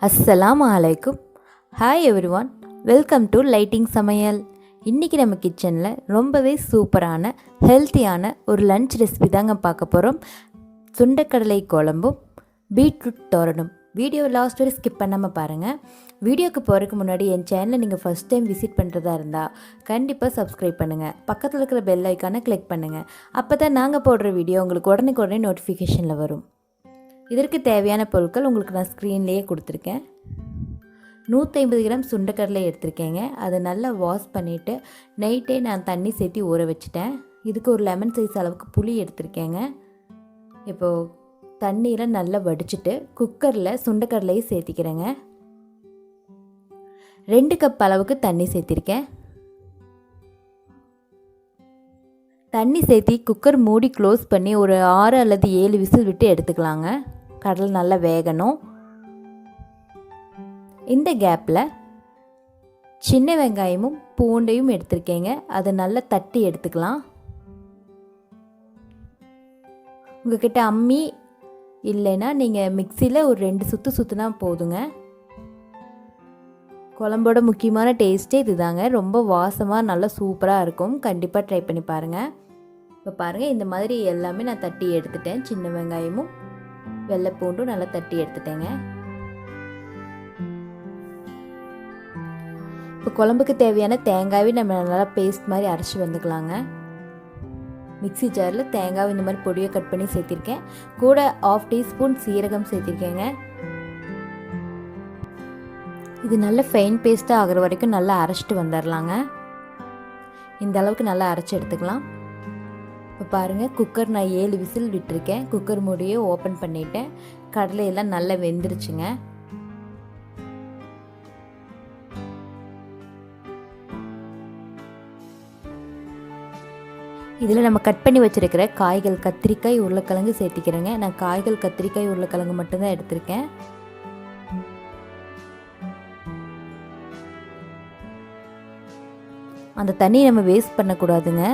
Assalamu alaikum. Hi everyone. Welcome to Lighting Samayal. இன்றைக்கி நம்ம கிச்சனில் ரொம்பவே சூப்பரான ஹெல்த்தியான ஒரு லன்ச் ரெசிபி தாங்க பார்க்க போகிறோம். சுண்டைக்கடலை குழம்பும் பீட்ரூட் தோரனும். வீடியோ லாஸ்ட் வரை ஸ்கிப் பண்ணாமல் பாருங்கள். வீடியோக்கு போகிறதுக்கு முன்னாடி என் சேனலை நீங்கள் ஃபஸ்ட் டைம் விசிட் பண்ணுறதா இருந்தால் கண்டிப்பாக சப்ஸ்கிரைப் பண்ணுங்கள். பக்கத்தில் இருக்கிற பெல் ஐக்கானை கிளிக் பண்ணுங்கள். அப்போ தான் நாங்கள் போடுற வீடியோ உங்களுக்கு உடனே நோட்டிஃபிகேஷனில் வரும். இதற்கு தேவையான பொருட்கள் உங்களுக்கு நான் ஸ்க்ரீன்லேயே கொடுத்துருக்கேன். 150 கிராம் சுண்டைக்கடலை எடுத்திருக்கேங்க. அதை நல்லா வாஷ் பண்ணிவிட்டு நைட்டே நான் தண்ணி சேர்த்து ஊற வச்சுட்டேன். இதுக்கு ஒரு லெமன் சைஸ் அளவுக்கு புளி எடுத்திருக்கேங்க. இப்போது தண்ணீரை நல்லா வடிச்சிட்டு குக்கரில் சுண்டைக்கடலையை சேர்த்திக்கிறேங்க. 2 கப் அளவுக்கு தண்ணி சேர்த்திருக்கேன். தண்ணி சேர்த்தி குக்கர் மூடி க்ளோஸ் பண்ணி ஒரு 6 அல்லது 7 விசில் விட்டு எடுத்துக்கலாங்க. கடலை நல்லா வேகணும். இந்த கேப்பில் சின்ன வெங்காயமும் பூண்டையும் எடுத்திருக்கேங்க. அதை நல்லா தட்டி எடுத்துக்கலாம். உங்கள்கிட்ட அம்மி இல்லைன்னா நீங்கள் மிக்சியில் ஒரு 2 சுற்று சுற்றுனா போதுங்க. குழம்போட முக்கியமான டேஸ்ட்டே இது தாங்க. ரொம்ப வாசமாக நல்லா சூப்பராக இருக்கும். கண்டிப்பாக ட்ரை பண்ணி பாருங்கள். இப்போ பாருங்கள், இந்த மாதிரி எல்லாமே நான் தட்டி எடுத்துட்டேன். சின்ன வெங்காயமும் வெள்ளை பூண்டும் நல்லா தட்டி எடுத்துட்டேங்க. இப்போ குழம்புக்கு தேவையான தேங்காயை நம்ம நல்லா பேஸ்ட் மாதிரி அரைச்சி வந்துக்கலாங்க. மிக்ஸி ஜாரில் தேங்காய் இந்த மாதிரி பொடியை கட் பண்ணி சேர்த்திருக்கேன். கூட 1/2 டீஸ்பூன் சீரகம் சேர்த்திருக்கேங்க. இது நல்ல ஃபைன் பேஸ்ட்டாக ஆகிற வரைக்கும் நல்லா அரைச்சிட்டு வந்துடலாங்க. இந்த அளவுக்கு நல்லா அரைச்சி எடுத்துக்கலாம். இப்போ பாருங்கள், குக்கர் நான் 7 விசில் விட்டுருக்கேன். குக்கர் மூடியை ஓப்பன் பண்ணிவிட்டேன். கடலையெல்லாம் நல்லா வெந்துருச்சுங்க. இதில் நம்ம கட் பண்ணி வச்சுருக்கிற காய்கள் கத்திரிக்காய் உருளைக்கிழங்கு சேர்த்திக்கிறேங்க. நான் காய்கள் கத்திரிக்காய் உருளைக்கிழங்கு மட்டும்தான் எடுத்திருக்கேன். அந்த தண்ணியை நம்ம வேஸ்ட் பண்ணக்கூடாதுங்க.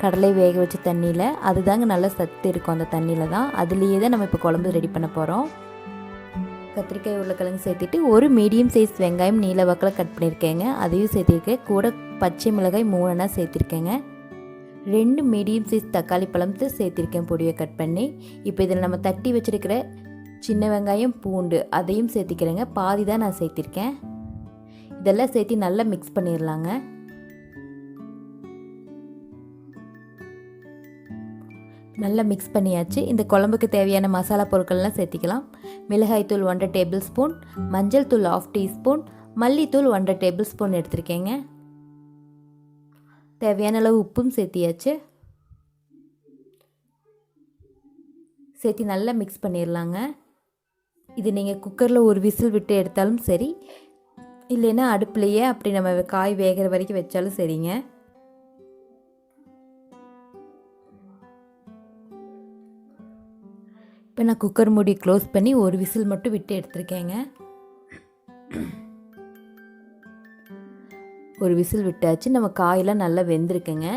கடலை வேக வச்ச தண்ணியில் அதுதாங்க நல்லா சத்து இருக்கும். அந்த தண்ணியில் தான், அதுலேயே தான் நம்ம இப்போ குழம்பு ரெடி பண்ண போகிறோம். கத்திரிக்காய் உருளைக்கிழங்கு சேர்த்துட்டு ஒரு மீடியம் சைஸ் வெங்காயம் நீல வாக்கில் கட் பண்ணியிருக்கேங்க. அதையும் சேர்த்திருக்கேன். கூட பச்சை மிளகாய் 3 சேர்த்திருக்கேங்க. 2 மீடியம் சைஸ் தக்காளி பழத்தை சேர்த்திருக்கேன் பொடியை கட் பண்ணி. இப்போ இதில் நம்ம தட்டி வச்சுருக்கிற சின்ன வெங்காயம் பூண்டு அதையும் சேர்த்திக்கிறேங்க. பாதி தான் நான் சேர்த்திருக்கேன். இதெல்லாம் சேர்த்து நல்லா மிக்ஸ் பண்ணிடலாங்க. நல்லா மிக்ஸ் பண்ணியாச்சு. இந்த குழம்புக்கு தேவையான மசாலா பொருட்கள்லாம் சேர்த்திக்கலாம். மிளகாய்த்தூள் 1/2 டேபிள் ஸ்பூன், மஞ்சள் தூள் 1/2 டீஸ்பூன், மல்லித்தூள் 1/2 டேபிள் ஸ்பூன் எடுத்திருக்கேங்க. தேவையான அளவு உப்பும் சேர்த்தியாச்சு. சேர்த்தி நல்லா மிக்ஸ் பண்ணிடலாங்க. இது நீங்கள் குக்கரில் ஒரு விசில் விட்டு எடுத்தாலும் சரி, இல்லைன்னா அடுப்புலையே அப்படி நம்ம காய் வேகிற வரைக்கும் வச்சாலும் சரிங்க. இப்போ நான் குக்கர் மூடி க்ளோஸ் பண்ணி ஒரு விசில் மட்டும் விட்டு எடுத்திருக்கேங்க. ஒரு விசில் விட்டாச்சு. நம்ம காயெல்லாம் நல்லா வெந்திருக்குங்க.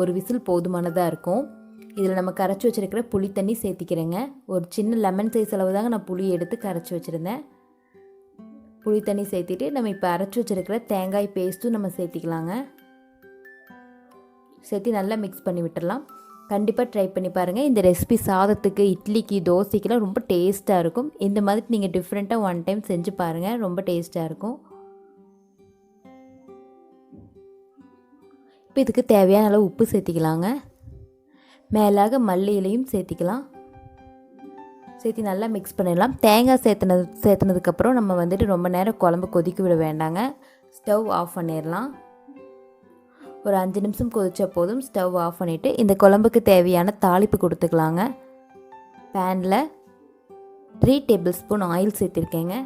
ஒரு விசில் போதுமானதாக இருக்கும். இதில் நம்ம கரைச்சி வச்சுருக்கிற புளி தண்ணி சேர்த்திக்கிறேங்க. ஒரு சின்ன லெமன் சைஸ் அளவு தாங்க நான் புளி எடுத்து கரைச்சி வச்சுருந்தேன். புளி தண்ணி சேர்த்திட்டு நம்ம இப்போ அரைச்சி வச்சுருக்கிற தேங்காய் பேஸ்ட்டும் நம்ம சேர்த்திக்கலாங்க. சேர்த்து நல்லா மிக்ஸ் பண்ணி விட்டுடலாம். கண்டிப்பாக ட்ரை பண்ணி பாருங்கள். இந்த ரெசிபி சாதத்துக்கு, இட்லிக்கு, தோசைக்கெலாம் ரொம்ப டேஸ்ட்டாக இருக்கும். இந்த மாதிரி நீங்கள் டிஃப்ரெண்ட்டாக 1 டைம் செஞ்சு பாருங்கள். ரொம்ப டேஸ்ட்டாக இருக்கும். இப்போ இதுக்கு தேவையான அளவு உப்பு சேர்த்திக்கலாங்க. மேலாக மல்லி இலையும் சேர்த்திக்கலாம். சேர்த்து நல்லா மிக்ஸ் பண்ணிடலாம். தேங்காய் சேர்த்துனதுக்கப்புறம் நம்ம வந்துட்டு ரொம்ப நேரம் குழம்பு கொதிக்க விட வேண்டாங்க. ஸ்டவ் ஆஃப் பண்ணிடலாம். ஒரு 5 நிமிஷம் கொதிச்சா போதும். ஸ்டவ் ஆஃப் பண்ணிவிட்டு இந்த குழம்புக்கு தேவையான தாளிப்பு கொடுத்துக்கலாங்க. பேனில் 3 டேபிள் ஸ்பூன் ஆயில் சேர்த்திருக்கேங்க.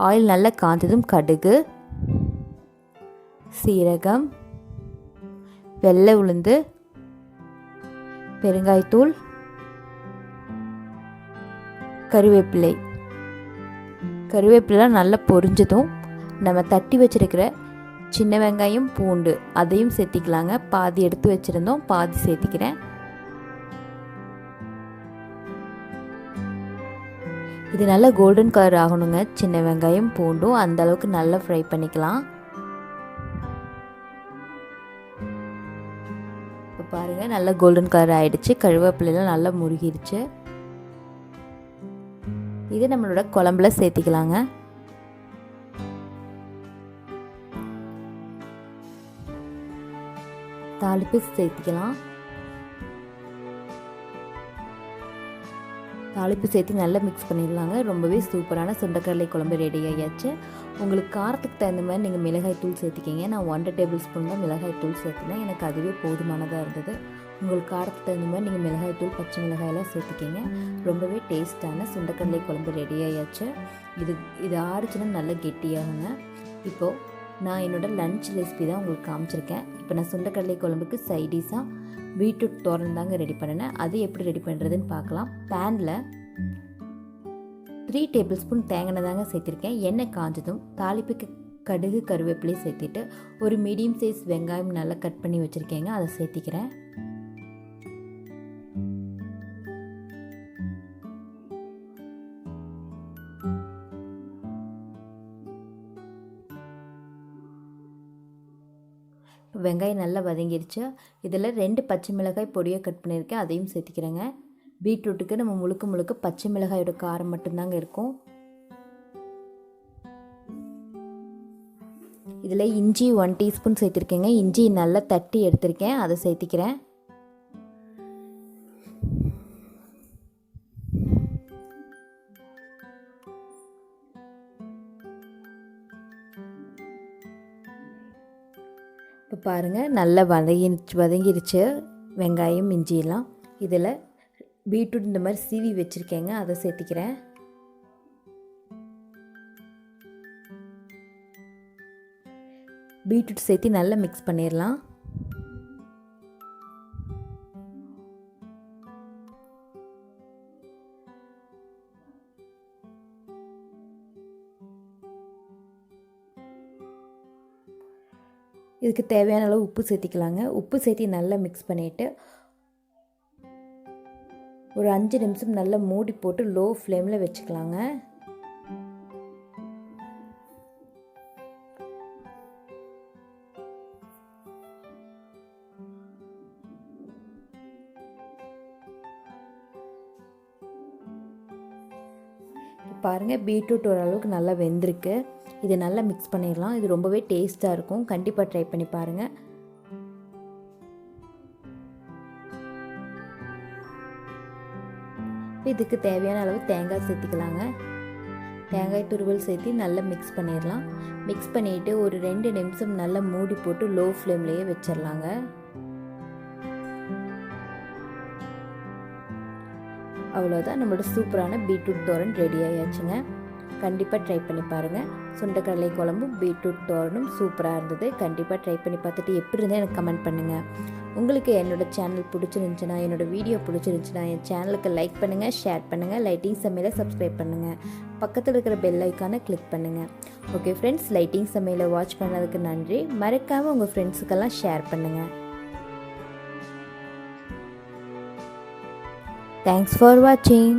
ஆயில் நல்லா காய்ஞ்சதும் கடுகு, சீரகம், வெள்ளை உளுந்து, பெருங்காயத்தூள், கருவேப்பிலை நல்லா பொரிஞ்சதும் நம்ம தட்டி வச்சுருக்கிற சின்ன வெங்காயம் பூண்டு அதையும் சேர்த்திக்கலாங்க. பாதி எடுத்து வச்சுருந்தோம், பாதி சேர்த்திக்கிறேன். இது நல்லா கோல்டன் கலர் ஆகணுங்க. சின்ன வெங்காயம் பூண்டும் அந்த அளவுக்கு நல்லா ஃப்ரை பண்ணிக்கலாம். இப்போ பாருங்கள் நல்லா கோல்டன் கலர் ஆகிடுச்சு. கருவேப்பிலையெல்லாம் நல்லா முருகிடுச்சு. இது நம்மளோட குழம்புல சேர்த்திக்கலாங்க. தாளிப்பு சேர்த்திக்கலாம். தாளிப்பு சேர்த்து நல்லா மிக்ஸ் பண்ணிடலாங்க. ரொம்பவே சூப்பரான சுண்டைக்கடலை குழம்பு ரெடி ஆகியாச்சு. உங்களுக்கு காரத்துக்கு தகுந்த மாதிரி நீங்கள் மிளகாய் தூள் சேர்த்திக்கிங்க. நான் 1 டேபிள் ஸ்பூன் தான் மிளகாய் தூள் சேர்த்துனேன். எனக்கு அதுவே போதுமானதாக இருந்தது. உங்களுக்கு காரத்துக்கு தகுந்த மாதிரி நீங்கள் மிளகாய் தூள் பச்சை மிளகாயெல்லாம் சேர்த்துக்கிங்க. ரொம்பவே டேஸ்ட்டான சுண்டைக்கடலை குழம்பு ரெடி ஆகியாச்சு. இது ஆறுச்சுன்னா நல்லா கெட்டியாகுங்க. இப்போது நான் என்னோடய லன்ச் ரெசிபி தான் உங்களுக்கு காமிச்சிருக்கேன். இப்போ நான் சுண்டைக்கடலை குழம்புக்கு சைடிஷாக பீட்ரூட் தோரன் தாங்க ரெடி பண்ணினேன். அது எப்படி ரெடி பண்ணுறதுன்னு பார்க்கலாம். பேனில் 3 டேபிள் ஸ்பூன் தேங்காய் தாங்க சேர்த்துருக்கேன். எண்ணெய் காஞ்சதும் தாளிப்புக்கு கடுகு கருவேப்பிலையும் சேர்த்துட்டு ஒரு மீடியம் சைஸ் வெங்காயம் நல்லா கட் பண்ணி வச்சுருக்கேங்க, அதை சேர்த்திக்கிறேன். வெங்காயம் நல்லா வதங்கிடுச்சு. இதில் 2 பச்சை மிளகாய் பொடியாக கட் பண்ணியிருக்கேன், அதையும் சேர்த்திக்கிறேங்க. பீட்ரூட்டுக்கு நம்ம முழுக்க பச்சை மிளகாயோட காரம் மட்டும்தாங்க இருக்கும். இதில் இஞ்சி 1 டீஸ்பூன் சேர்த்திருக்கேங்க. இஞ்சி நல்லா தட்டி எடுத்திருக்கேன், அதை சேர்த்திக்கிறேன். இப்போ பாருங்கள் நல்லா வதங்கிடுச்சு வெங்காயம் இஞ்சியெல்லாம். இதில் பீட்ரூட் இந்த மாதிரி சீவி வச்சுருக்கேங்க, அதை சேர்த்திக்கிறேன். பீட்ரூட் சேர்த்து நல்லா மிக்ஸ் பண்ணிடலாம். இதுக்கு தேவையான அளவு உப்பு சேர்த்திக்கலாங்க. உப்பு சேர்த்து நல்லா மிக்ஸ் பண்ணிவிட்டு ஒரு 5 நிமிஷம் நல்லா மூடி போட்டு லோ ஃப்ளேமில் வச்சுக்கலாங்க. பாருங்கள் பீட்ரூட் ஓரளவுக்கு நல்லா வெந்திருக்கு. இதை நல்லா மிக்ஸ் பண்ணிடலாம். இது ரொம்பவே டேஸ்ட்டாக இருக்கும். கண்டிப்பாக ட்ரை பண்ணி பாருங்கள். இதுக்கு தேவையான அளவு தேங்காய் சேர்த்திக்கலாங்க. தேங்காய் துருவல் சேர்த்து நல்லா மிக்ஸ் பண்ணிடலாம். மிக்ஸ் பண்ணிவிட்டு ஒரு 2 நிமிஷம் நல்லா மூடி போட்டு லோ ஃப்ளேம்லேயே வச்சிடலாங்க. அவ்வளோதான், நம்மளோட சூப்பரான பீட்ரூட் தோரன் ரெடி ஆயாச்சுங்க. கண்டிப்பாக ட்ரை பண்ணி பாருங்கள். சுண்டைக்கடலை குழம்பும் பீட்ரூட் தோரனும் சூப்பராக இருந்தது. கண்டிப்பாக ட்ரை பண்ணி பார்த்துட்டு எப்படி இருந்தால் எனக்கு கமெண்ட் பண்ணுங்கள். உங்களுக்கு என்னோடய சேனல் பிடிச்சிருந்துச்சுன்னா, என்னோடய வீடியோ பிடிச்சிருந்துச்சுன்னா என் சேனலுக்கு லைக் பண்ணுங்கள், ஷேர் பண்ணுங்கள், லைட்டிங் சமையலை சப்ஸ்கிரைப் பண்ணுங்கள், பக்கத்தில் இருக்கிற பெல் ஐக்கானை கிளிக் பண்ணுங்கள். ஓகே ஃப்ரெண்ட்ஸ், லைட்டிங் சமையலை வாட்ச் பண்ணதுக்கு நன்றி. மறக்காமல் உங்கள் ஃப்ரெண்ட்ஸுக்கெல்லாம் ஷேர் பண்ணுங்கள். Thanks for watching.